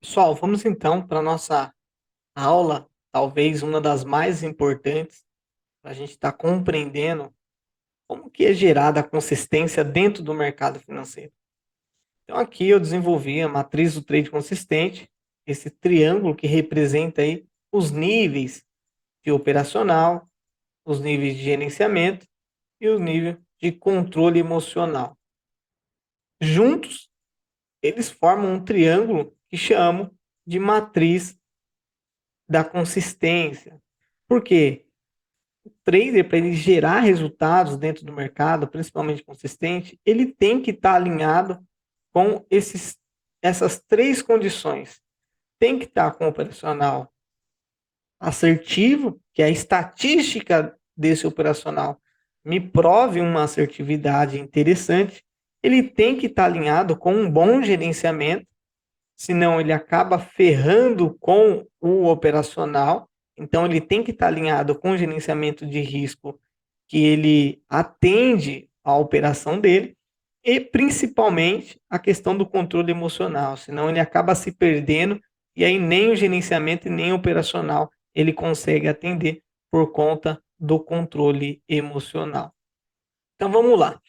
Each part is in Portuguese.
Pessoal, vamos então para a nossa aula, talvez uma das mais importantes, para a gente estar compreendendo como que é gerada a consistência dentro do mercado financeiro. Então aqui eu desenvolvi a matriz do trade consistente, esse triângulo que representa aí os níveis de operacional, os níveis de gerenciamento e o nível de controle emocional. Juntos, eles formam um triângulo que chamo de matriz da consistência. Por quê? Trader, para ele gerar resultados dentro do mercado, principalmente consistente, ele tem que estar alinhado com essas três condições. Tem que estar com o operacional assertivo, que é a estatística desse operacional me prove uma assertividade interessante. Ele tem que estar alinhado com um bom gerenciamento, senão ele acaba ferrando com o operacional. Então, ele tem que estar alinhado com o gerenciamento de risco que ele atende à operação dele e, principalmente, a questão do controle emocional, senão ele acaba se perdendo e aí nem o gerenciamento e nem o operacional ele consegue atender por conta do controle emocional. Então, vamos lá.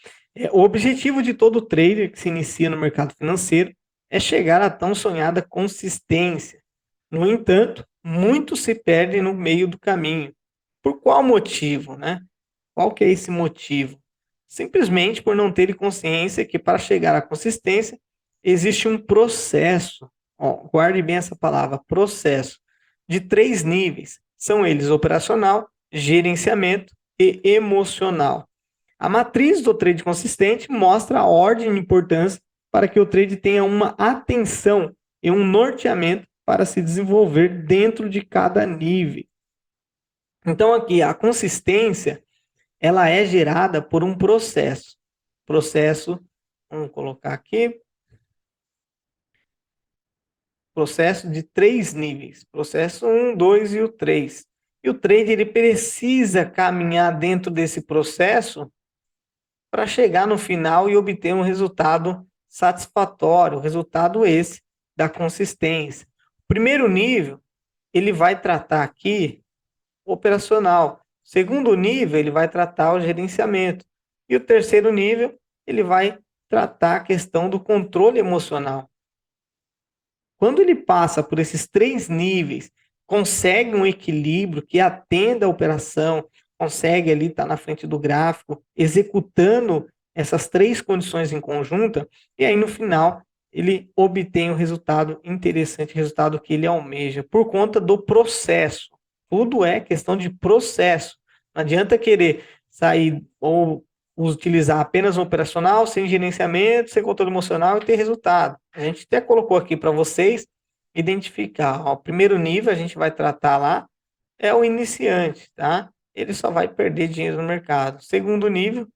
O objetivo de todo trader que se inicia no mercado financeiro é chegar à tão sonhada consistência. No entanto, muitos se perdem no meio do caminho. Por qual motivo, né? Qual que é esse motivo? Simplesmente por não terem consciência que para chegar à consistência existe um processo. Ó, guarde bem essa palavra, processo, de três níveis. São eles operacional, gerenciamento e emocional. A matriz do trade consistente mostra a ordem de importância para que o trade tenha uma atenção e um norteamento para se desenvolver dentro de cada nível. Então aqui a consistência ela é gerada por um processo. Processo, vamos colocar aqui, processo de três níveis. Processo 1, 2 e o 3. E o trade ele precisa caminhar dentro desse processo para chegar no final e obter um resultado satisfatório, resultado esse da consistência. O primeiro nível, ele vai tratar aqui o operacional. O segundo nível, ele vai tratar o gerenciamento. E o terceiro nível, ele vai tratar a questão do controle emocional. Quando ele passa por esses três níveis, consegue um equilíbrio que atenda a operação, consegue ali estar na frente do gráfico, executando essas três condições em conjunta, e aí no final ele obtém um resultado interessante, o resultado que ele almeja, por conta do processo. Tudo é questão de processo. Não adianta querer sair ou utilizar apenas um operacional, sem gerenciamento, sem controle emocional e ter resultado. A gente até colocou aqui para vocês identificar. Ó, o primeiro nível a gente vai tratar lá é o iniciante, tá? Ele só vai perder dinheiro no mercado. Segundo nível,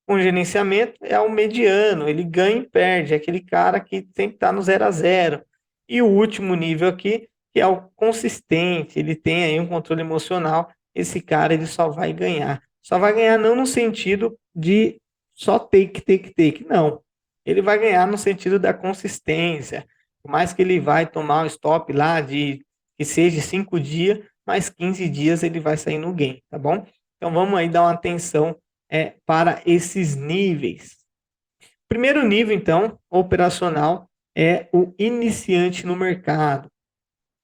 com gerenciamento, é o mediano, ele ganha e perde, é aquele cara que sempre está no 0 a 0. E o último nível aqui, que é o consistente, ele tem aí um controle emocional, esse cara ele só vai ganhar. Só vai ganhar não no sentido de só take, take, take, não. Ele vai ganhar no sentido da consistência. Por mais que ele vai tomar um stop lá de que seja 5 dias, mais 15 dias ele vai sair no game, tá bom? Então vamos aí dar uma atenção para esses níveis. Primeiro nível, então, operacional, é o iniciante no mercado.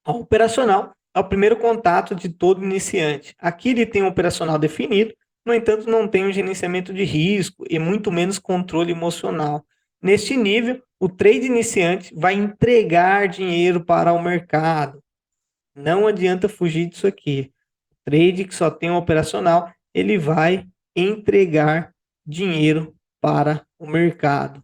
O operacional é o primeiro contato de todo iniciante. Aqui ele tem um operacional definido, no entanto, não tem um gerenciamento de risco e muito menos controle emocional. Neste nível, o trade iniciante vai entregar dinheiro para o mercado. Não adianta fugir disso aqui. O trade que só tem um operacional, ele vai entregar dinheiro para o mercado.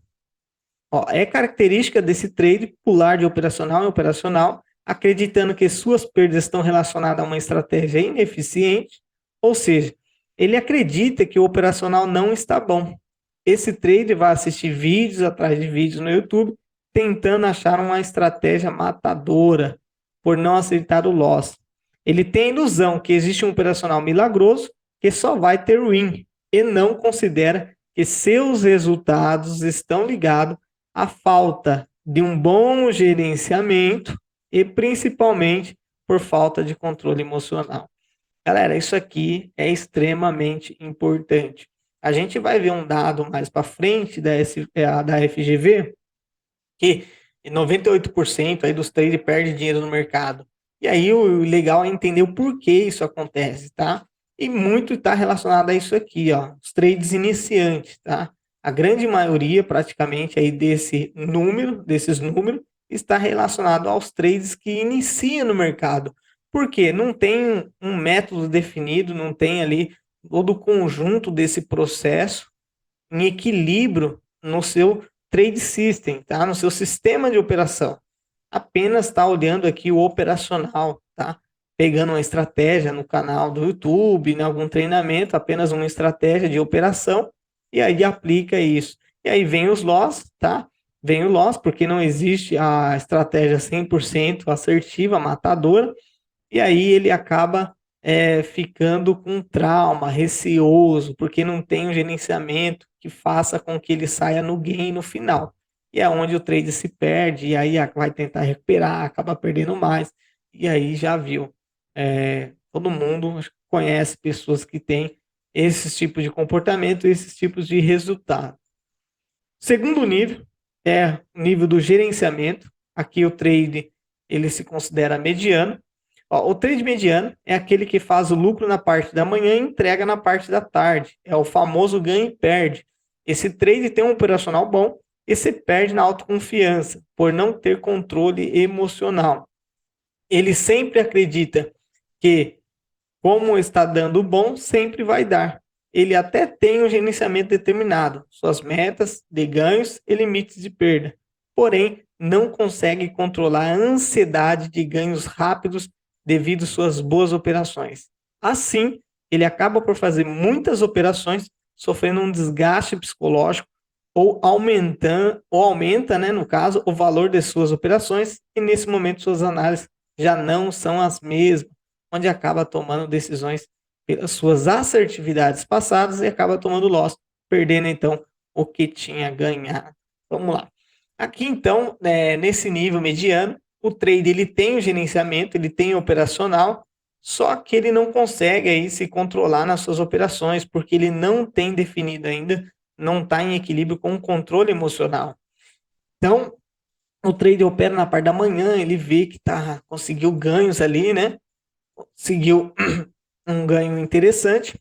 Ó, é característica desse trade pular de operacional em operacional, acreditando que suas perdas estão relacionadas a uma estratégia ineficiente, ou seja, ele acredita que o operacional não está bom. Esse trade vai assistir vídeos atrás de vídeos no YouTube, tentando achar uma estratégia matadora, por não aceitar o loss. Ele tem a ilusão que existe um operacional milagroso que só vai ter win, e não considera que seus resultados estão ligados à falta de um bom gerenciamento e principalmente por falta de controle emocional. Galera, isso aqui é extremamente importante. A gente vai ver um dado mais para frente da FGV, que 98% aí dos traders perde dinheiro no mercado. E aí o legal é entender o porquê isso acontece, tá? E muito está relacionado a isso aqui, ó, os trades iniciantes, tá? A grande maioria, praticamente, aí desses números, está relacionado aos trades que iniciam no mercado. Por quê? Não tem um método definido, não tem ali todo o conjunto desse processo em equilíbrio no seu trade system, tá? No seu sistema de operação. Apenas está olhando aqui o operacional, tá? Pegando uma estratégia no canal do YouTube, em algum treinamento, apenas uma estratégia de operação, e aí aplica isso. E aí vem os loss, tá? Vem o loss, porque não existe a estratégia 100% assertiva, matadora, e aí ele acaba ficando com trauma, receoso, porque não tem um gerenciamento que faça com que ele saia no gain no final. E é onde o trade se perde, e aí vai tentar recuperar, acaba perdendo mais. E aí já viu. Todo mundo conhece pessoas que têm esses tipos de comportamento, esses tipos de resultado. Segundo nível é o nível do gerenciamento. Aqui o trade ele se considera mediano. Ó, o trade mediano é aquele que faz o lucro na parte da manhã e entrega na parte da tarde. É o famoso ganha e perde. Esse trade tem um operacional bom e se perde na autoconfiança, por não ter controle emocional. Ele sempre acredita que, como está dando bom, sempre vai dar. Ele até tem um gerenciamento determinado, suas metas de ganhos e limites de perda. Porém, não consegue controlar a ansiedade de ganhos rápidos devido às suas boas operações. Assim, ele acaba por fazer muitas operações, sofrendo um desgaste psicológico aumenta, né, no caso, o valor de suas operações e nesse momento suas análises já não são as mesmas, onde acaba tomando decisões pelas suas assertividades passadas e acaba tomando loss, perdendo então o que tinha ganhado. Vamos lá. Aqui então, nesse nível mediano, o trade ele tem o gerenciamento, ele tem o operacional, só que ele não consegue aí se controlar nas suas operações, porque ele não tem definido ainda, não está em equilíbrio com o controle emocional. Então, o trader opera na parte da manhã, ele vê que conseguiu ganhos ali, né? Conseguiu um ganho interessante,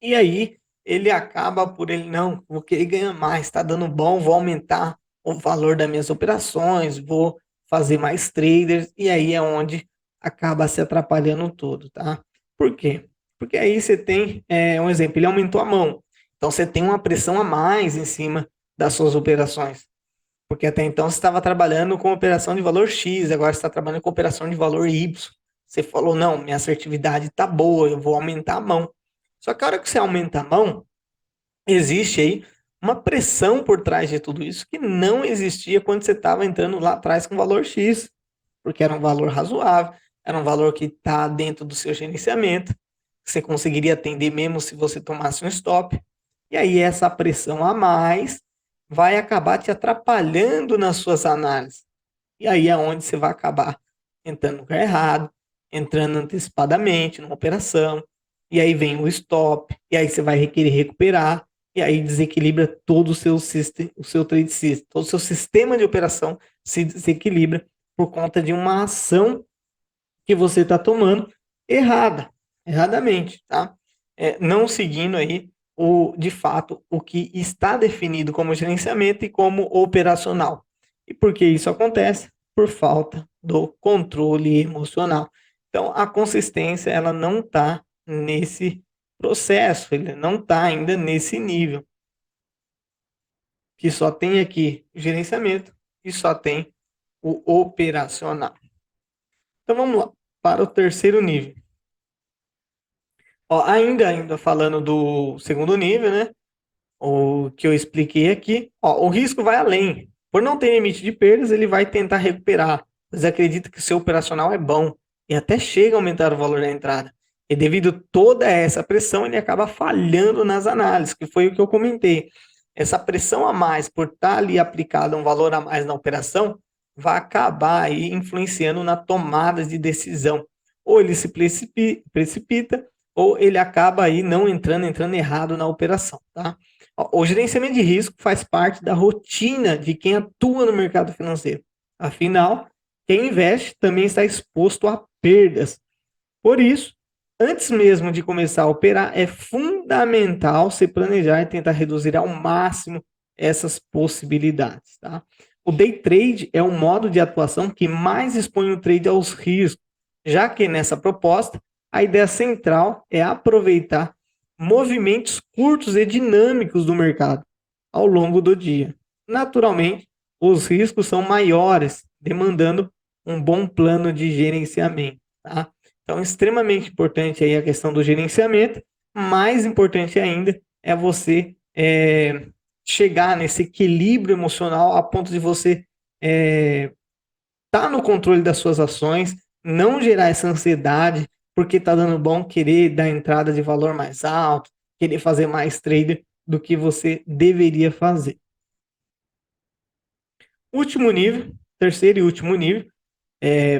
e aí ele acaba por ele, não, vou querer ganhar mais, está dando bom, vou aumentar o valor das minhas operações, vou fazer mais traders, e aí é onde acaba se atrapalhando tudo, tá? Por quê? Porque aí você tem, um exemplo, ele aumentou a mão, então você tem uma pressão a mais em cima das suas operações. Porque até então você estava trabalhando com operação de valor X, agora você está trabalhando com operação de valor Y. Você falou, não, minha assertividade está boa, eu vou aumentar a mão. Só que a hora que você aumenta a mão, existe aí uma pressão por trás de tudo isso que não existia quando você estava entrando lá atrás com valor X, porque era um valor razoável, era um valor que está dentro do seu gerenciamento, que você conseguiria atender mesmo se você tomasse um stop. E aí essa pressão a mais vai acabar te atrapalhando nas suas análises. E aí é onde você vai acabar entrando no lugar errado, entrando antecipadamente numa operação, e aí vem o stop, e aí você vai querer recuperar, e aí desequilibra todo o seu system, o seu trade system, todo o seu sistema de operação se desequilibra por conta de uma ação que você está tomando erradamente, tá? Não seguindo aí de fato o que está definido como gerenciamento e como operacional. E por que isso acontece? Por falta do controle emocional. Então a consistência ela não está nesse processo, ele não está ainda nesse nível. Que só tem aqui gerenciamento e só tem o operacional. Então vamos lá para o terceiro nível. Ó, ainda falando do segundo nível, né? O que eu expliquei aqui, ó, o risco vai além. Por não ter limite de perdas, ele vai tentar recuperar, mas acredita que seu operacional é bom e até chega a aumentar o valor da entrada. E devido a toda essa pressão, ele acaba falhando nas análises, que foi o que eu comentei. essa pressão a mais por estar ali aplicado um valor a mais na operação, vai acabar aí influenciando na tomada de decisão. Ou ele se precipita, ou ele acaba aí não entrando errado na operação, tá? O gerenciamento de risco faz parte da rotina de quem atua no mercado financeiro. Afinal, quem investe também está exposto a perdas. Por isso, antes mesmo de começar a operar, é fundamental se planejar e tentar reduzir ao máximo essas possibilidades, tá? O day trade é o modo de atuação que mais expõe o trade aos riscos, já que nessa proposta, a ideia central é aproveitar movimentos curtos e dinâmicos do mercado ao longo do dia. Naturalmente, os riscos são maiores, demandando um bom plano de gerenciamento, tá? Então, extremamente importante aí a questão do gerenciamento. Mais importante ainda é você chegar nesse equilíbrio emocional a ponto de você estar no controle das suas ações, não gerar essa ansiedade, porque está dando bom querer dar entrada de valor mais alto, querer fazer mais trader do que você deveria fazer. Último nível, terceiro e último nível,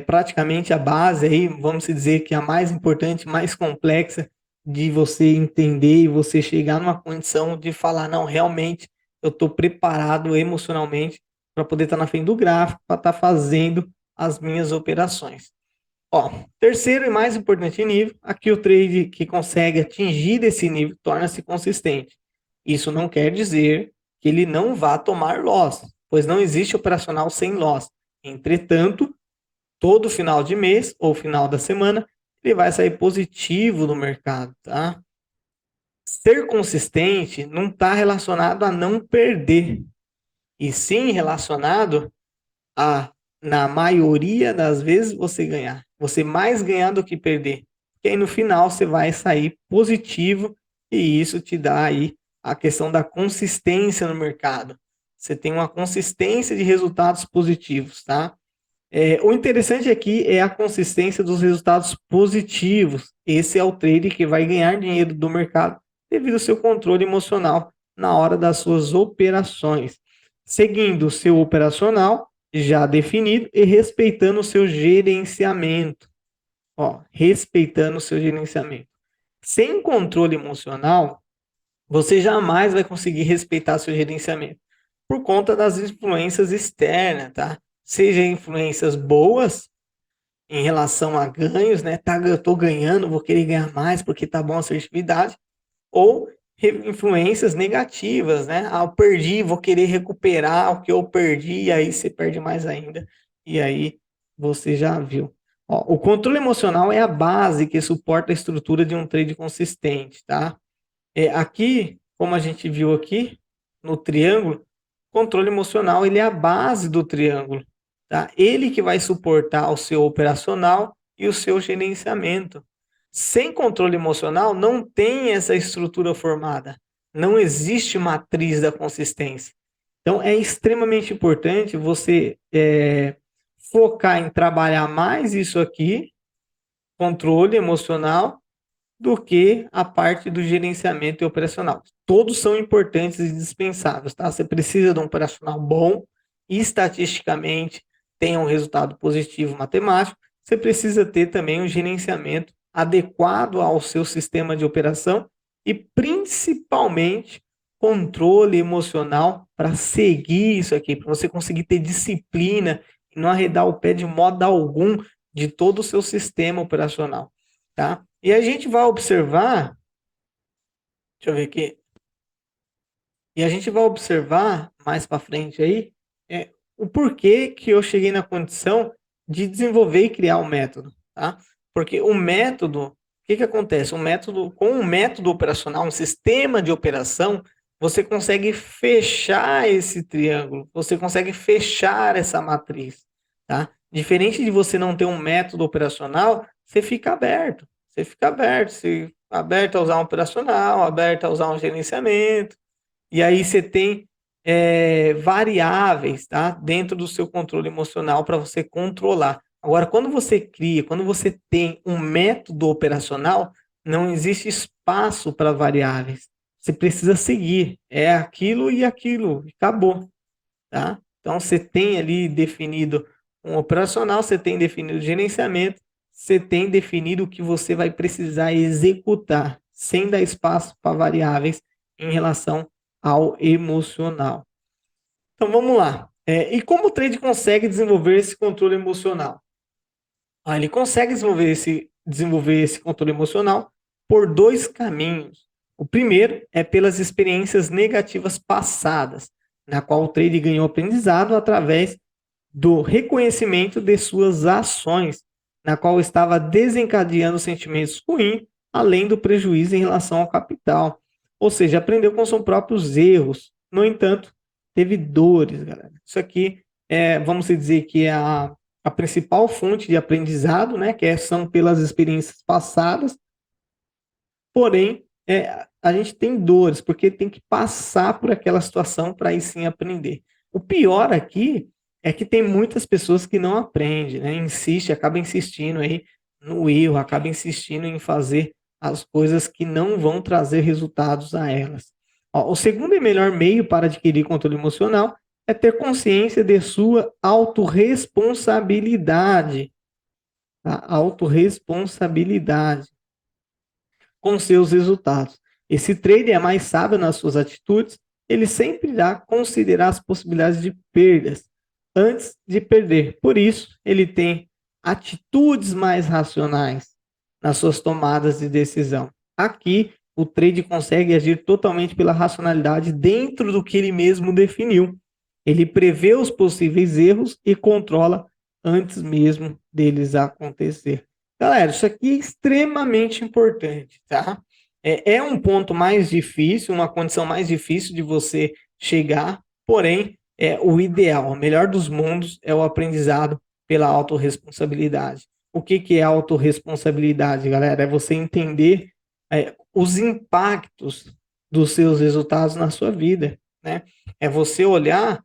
praticamente a base aí, vamos dizer que a mais importante, mais complexa de você entender e você chegar numa condição de falar, não, realmente eu estou preparado emocionalmente para poder estar na frente do gráfico, para estar fazendo as minhas operações. Ó, terceiro e mais importante nível, aqui o trade que consegue atingir esse nível torna-se consistente. Isso não quer dizer que ele não vá tomar loss, pois não existe operacional sem loss. Entretanto, todo final de mês ou final da semana, ele vai sair positivo no mercado, tá? Ser consistente não está relacionado a não perder, e sim relacionado a, na maioria das vezes, você ganhar. Você mais ganhar do que perder. Porque aí no final você vai sair positivo e isso te dá aí a questão da consistência no mercado. Você tem uma consistência de resultados positivos, tá? O interessante aqui é a consistência dos resultados positivos. Esse é o trader que vai ganhar dinheiro do mercado devido ao seu controle emocional na hora das suas operações, seguindo o seu operacional já definido e respeitando o seu gerenciamento. Ó, respeitando o seu gerenciamento. Sem controle emocional, você jamais vai conseguir respeitar seu gerenciamento por conta das influências externas, tá? Seja influências boas em relação a ganhos, né? Tá, eu tô ganhando, vou querer ganhar mais porque tá bom a assertividade, ou influências negativas, né? Ah, eu perdi, vou querer recuperar o que eu perdi, e aí você perde mais ainda. E aí você já viu. Ó, o controle emocional é a base que suporta a estrutura de um trade consistente, tá? Aqui, como a gente viu aqui no triângulo, controle emocional ele é a base do triângulo, tá? Ele que vai suportar o seu operacional e o seu gerenciamento. Sem controle emocional, não tem essa estrutura formada. Não existe matriz da consistência. Então, é extremamente importante você focar em trabalhar mais isso aqui, controle emocional, do que a parte do gerenciamento e operacional. Todos são importantes e dispensáveis, tá? Você precisa de um operacional bom, estatisticamente tenha um resultado positivo matemático, você precisa ter também um gerenciamento adequado ao seu sistema de operação e principalmente controle emocional para seguir isso aqui, para você conseguir ter disciplina e não arredar o pé de modo algum de todo o seu sistema operacional, tá? E a gente vai observar, deixa eu ver aqui, e a gente vai observar mais para frente aí o porquê que eu cheguei na condição de desenvolver e criar um método, tá? Porque o método, o que acontece? Com um método operacional, um sistema de operação, você consegue fechar esse triângulo, você consegue fechar essa matriz, tá? Diferente de você não ter um método operacional, você fica aberto. Você fica aberto, se aberto a usar um operacional, aberto a usar um gerenciamento, e aí você tem variáveis, tá? Dentro do seu controle emocional para você controlar. Agora, quando você cria, quando você tem um método operacional, não existe espaço para variáveis. você precisa seguir. É aquilo e aquilo, acabou, tá? Então, você tem ali definido um operacional, você tem definido o gerenciamento, você tem definido o que você vai precisar executar, sem dar espaço para variáveis em relação ao emocional. Então, vamos lá. E como o trade consegue desenvolver esse controle emocional? Ele consegue desenvolver esse controle emocional por dois caminhos. O primeiro é pelas experiências negativas passadas, na qual o trade ganhou aprendizado através do reconhecimento de suas ações, na qual estava desencadeando sentimentos ruins, além do prejuízo em relação ao capital. Ou seja, aprendeu com seus próprios erros. No entanto, teve dores, galera. Isso aqui vamos dizer que é a principal fonte de aprendizado, né, são pelas experiências passadas, porém, a gente tem dores, porque tem que passar por aquela situação para aí sim aprender. O pior aqui é que tem muitas pessoas que não aprendem, né, acaba insistindo aí no erro, acaba insistindo em fazer as coisas que não vão trazer resultados a elas. Ó, o segundo e melhor meio para adquirir controle emocional é ter consciência de sua autorresponsabilidade. Tá? Autorresponsabilidade com seus resultados. Esse trader é mais sábio nas suas atitudes, ele sempre irá considerar as possibilidades de perdas antes de perder. Por isso, ele tem atitudes mais racionais nas suas tomadas de decisão. Aqui, o trade consegue agir totalmente pela racionalidade dentro do que ele mesmo definiu. Ele prevê os possíveis erros e controla antes mesmo deles acontecer. Galera, isso aqui é extremamente importante, tá? É um ponto mais difícil, uma condição mais difícil de você chegar, porém, o ideal, o melhor dos mundos é o aprendizado pela autorresponsabilidade. O que é autorresponsabilidade, galera? É você entender os impactos dos seus resultados na sua vida, né? É você olhar,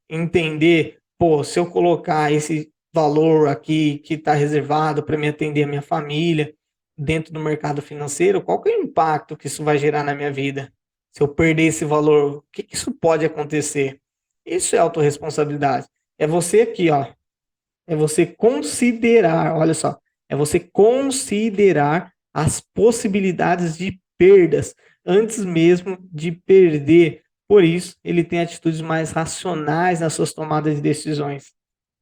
entender, pô, se eu colocar esse valor aqui que está reservado para me atender a minha família dentro do mercado financeiro, qual que é o impacto que isso vai gerar na minha vida? Se eu perder esse valor, o que isso pode acontecer? Isso é autorresponsabilidade. É você aqui, ó. É você considerar, olha só, é você considerar as possibilidades de perdas antes mesmo de perder. Por isso, ele tem atitudes mais racionais nas suas tomadas de decisões,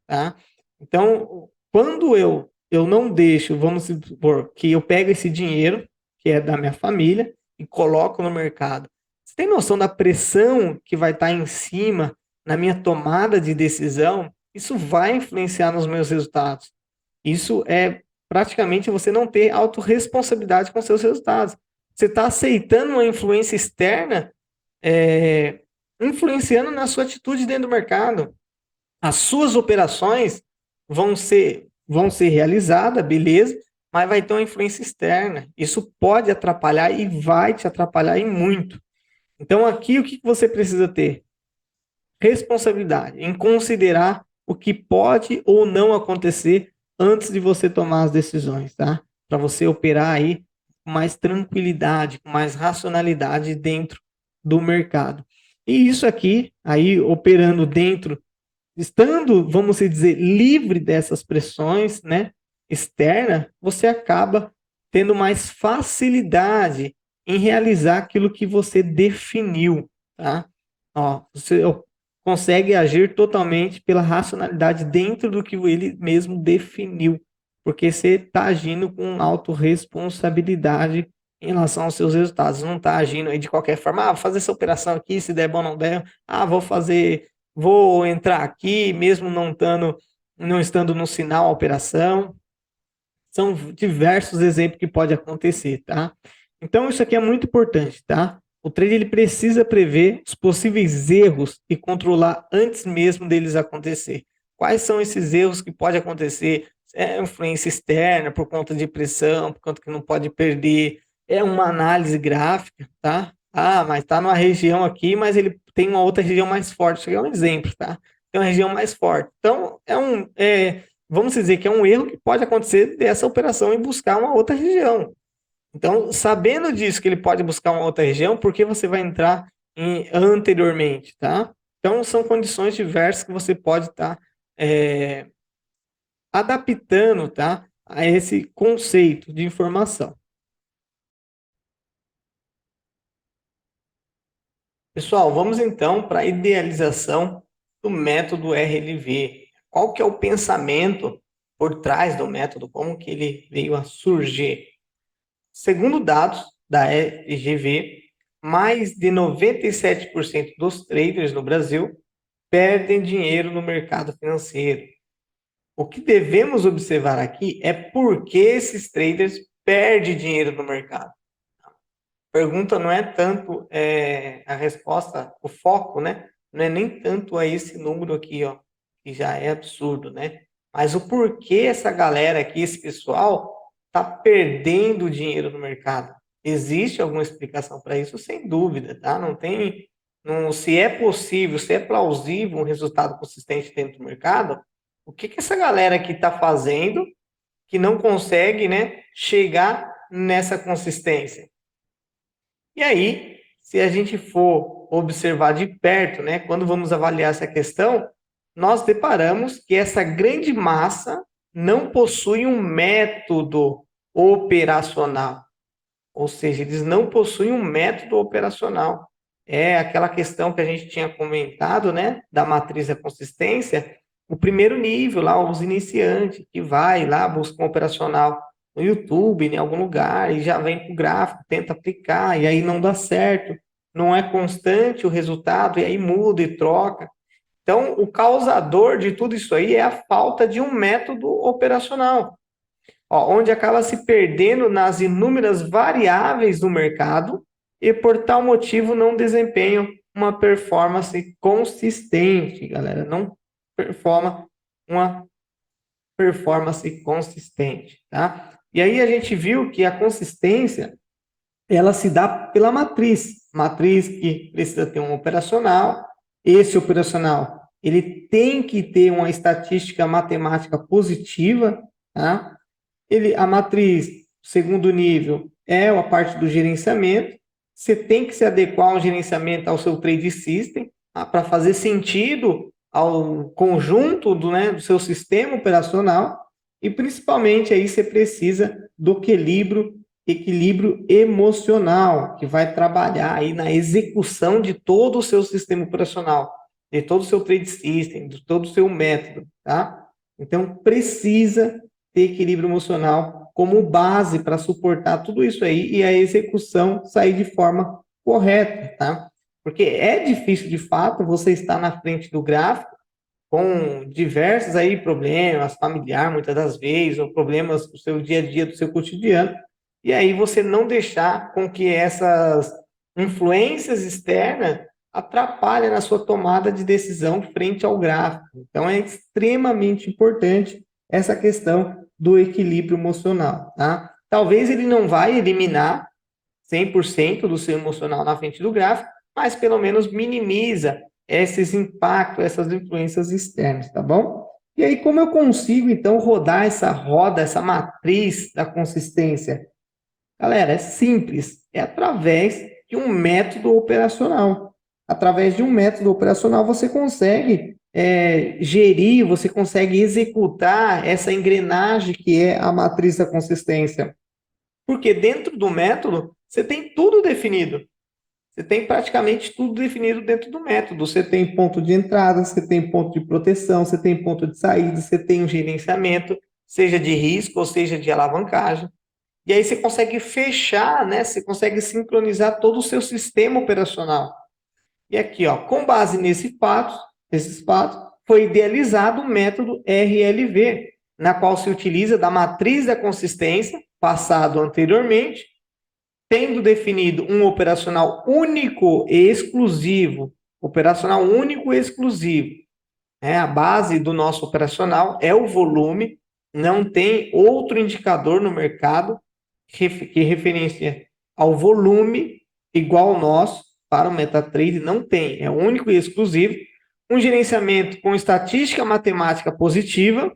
tá? Então, quando eu não deixo, vamos supor, que eu pego esse dinheiro, que é da minha família, e coloco no mercado. Você tem noção da pressão que vai estar em cima na minha tomada de decisão? Isso vai influenciar nos meus resultados. Isso é praticamente você não ter autorresponsabilidade com seus resultados. Você está aceitando uma influência externa, influenciando na sua atitude dentro do mercado. As suas operações vão ser realizadas, beleza, mas vai ter uma influência externa. Isso pode atrapalhar e vai te atrapalhar e muito. Então, aqui, o que você precisa ter? Responsabilidade em considerar o que pode ou não acontecer antes de você tomar as decisões, tá? Para você operar aí com mais tranquilidade, com mais racionalidade dentro do mercado. E isso aqui, aí operando dentro, estando, vamos dizer, livre dessas pressões, né, externa, você acaba tendo mais facilidade em realizar aquilo que você definiu, tá? Ó, você consegue agir totalmente pela racionalidade dentro do que ele mesmo definiu, porque você está agindo com autorresponsabilidade em relação aos seus resultados. Não está agindo aí de qualquer forma, vou fazer essa operação aqui, se der bom não der, vou entrar aqui, mesmo não estando no sinal a operação. São diversos exemplos que pode acontecer, tá? Então, isso aqui é muito importante, tá? O trader ele precisa prever os possíveis erros e controlar antes mesmo deles acontecer. Quais são esses erros que pode acontecer? É influência externa, por conta de pressão, por conta que não pode perder. É uma análise gráfica, tá? Ah, mas está numa região aqui, mas ele tem uma outra região mais forte. Isso aqui é um exemplo, tá? Tem uma região mais forte. Então, vamos dizer que é um erro que pode acontecer dessa operação e buscar uma outra região. Então, sabendo disso, que ele pode buscar uma outra região, por que você vai entrar anteriormente, tá? Então, são condições diversas que você pode estar adaptando, tá, a esse conceito de informação. Pessoal, vamos então para a idealização do método RLV. Qual que é o pensamento por trás do método? Como que ele veio a surgir? Segundo dados da RGV, mais de 97% dos traders no Brasil perdem dinheiro no mercado financeiro. O que devemos observar aqui é por que esses traders perdem dinheiro no mercado. Pergunta não é tanto a resposta, o foco, né? Não é nem tanto a esse número aqui, ó, que já é absurdo, né? Mas o porquê essa galera aqui, esse pessoal, tá perdendo dinheiro no mercado. Existe alguma explicação para isso? Sem dúvida, tá? Não tem, não, se é possível, se é plausível um resultado consistente dentro do mercado, o que que essa galera aqui está fazendo que não consegue, né, chegar nessa consistência? E aí, se a gente for observar de perto, né, quando vamos avaliar essa questão, nós deparamos que essa grande massa não possui um método operacional, ou seja, eles não possuem um método operacional. É aquela questão que a gente tinha comentado, né, da matriz da consistência, o primeiro nível lá, os iniciantes, que vai lá, busca um operacional no YouTube, em algum lugar, e já vem para o gráfico, tenta aplicar, e aí não dá certo, não é constante o resultado, e aí muda e troca. Então, o causador de tudo isso aí é a falta de um método operacional, ó, onde acaba se perdendo nas inúmeras variáveis do mercado e, por tal motivo, não desempenham uma performance consistente, galera. Não performa uma performance consistente, tá? E aí a gente viu que a consistência ela se dá pela matriz que precisa ter um operacional. Esse operacional ele tem que ter uma estatística matemática positiva, tá? A matriz, segundo nível, é a parte do gerenciamento. Você tem que se adequar ao gerenciamento, ao seu trade system, tá? Para fazer sentido ao conjunto do seu sistema operacional. E principalmente aí você precisa do equilíbrio emocional, que vai trabalhar aí na execução de todo o seu sistema operacional, de todo o seu trade system, de todo o seu método, tá? Então precisa ter equilíbrio emocional como base para suportar tudo isso aí e a execução sair de forma correta, tá? Porque é difícil de fato você estar na frente do gráfico com diversos aí problemas familiares, muitas das vezes, ou problemas do seu dia a dia, do seu cotidiano, e aí você não deixar com que essas influências externas atrapalhem na sua tomada de decisão frente ao gráfico. Então é extremamente importante essa questão do equilíbrio emocional, tá? Talvez ele não vai eliminar 100% do seu emocional na frente do gráfico, mas pelo menos minimiza esses impactos, essas influências externas, tá bom? E aí, como eu consigo, então, rodar essa roda, essa matriz da consistência? Galera, é simples, é através de um método operacional. Através de um método operacional, você consegue gerir, você consegue executar essa engrenagem que é a matriz da consistência. Porque dentro do método, você tem tudo definido. Você tem praticamente tudo definido dentro do método. Você tem ponto de entrada, você tem ponto de proteção, você tem ponto de saída, você tem um gerenciamento, seja de risco ou seja de alavancagem. E aí você consegue fechar, né? Você consegue sincronizar todo o seu sistema operacional. E aqui, ó, com base nesses fatos, foi idealizado o método RLV, na qual se utiliza da matriz da consistência, passado anteriormente, tendo definido um operacional único e exclusivo. Operacional único e exclusivo. A base do nosso operacional é o volume, não tem outro indicador no mercado que referencia ao volume igual ao nosso para o MetaTrader, não tem, é único e exclusivo. Um gerenciamento com estatística matemática positiva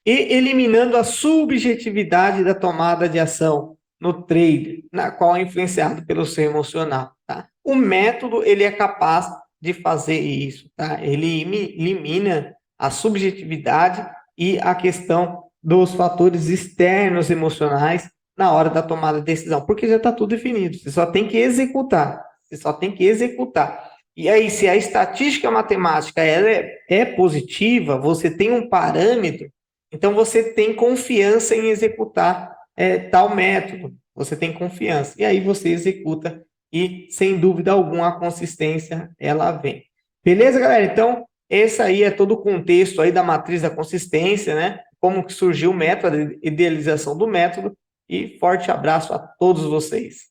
e eliminando a subjetividade da tomada de ação no trade, na qual é influenciado pelo seu emocional, tá? O método, ele é capaz de fazer isso, tá? Ele elimina a subjetividade e a questão dos fatores externos emocionais na hora da tomada de decisão, porque já está tudo definido, você só tem que executar, você só tem que executar. E aí, se a estatística matemática ela é positiva, você tem um parâmetro, então você tem confiança em executar tal método, você tem confiança, e aí você executa e, sem dúvida alguma, a consistência ela vem. Beleza, galera? Então, esse aí é todo o contexto aí da matriz da consistência, né? Como que surgiu o método, a idealização do método, e forte abraço a todos vocês.